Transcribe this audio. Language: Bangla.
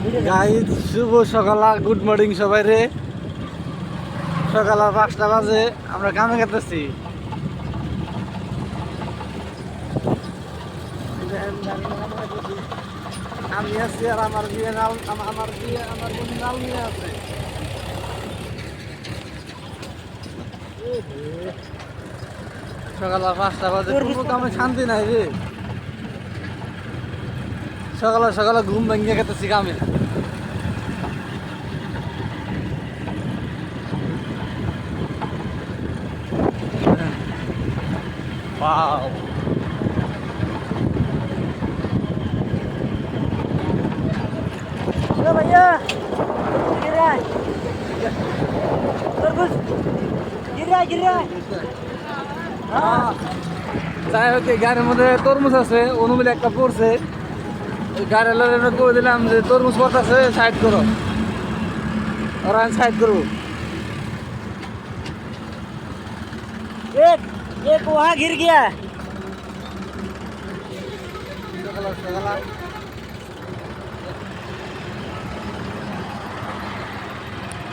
গাইজ শুভ সকাল, গুড মর্নিং সবাই রে। সকাল 5টা বাজে, আমরা কামে গেতেছি। আমি আছি আর আমার বিয়ে নাল, আমার বোন নাল নিয়ে আছে। সকাল 5টা বাজে, কোনো কামে শান্তি নাই রে। সকালে সকালে ঘুম ভেঙে গেতেছি কামে। Wow. Halo भैया गिर रहा है तरबूज गिर रहा है যাই হোক, এই গাড়ির মধ্যে তরমুজ আছে, অনুমিলে একটা পড়ছে। ওই গাড়ির লোক করে দিলাম যে তরমুজ পড়তেছে, সাইড করো। ওরা আমি সাইড করবো। एक एक वहाँ गिर गया সকাল সকাল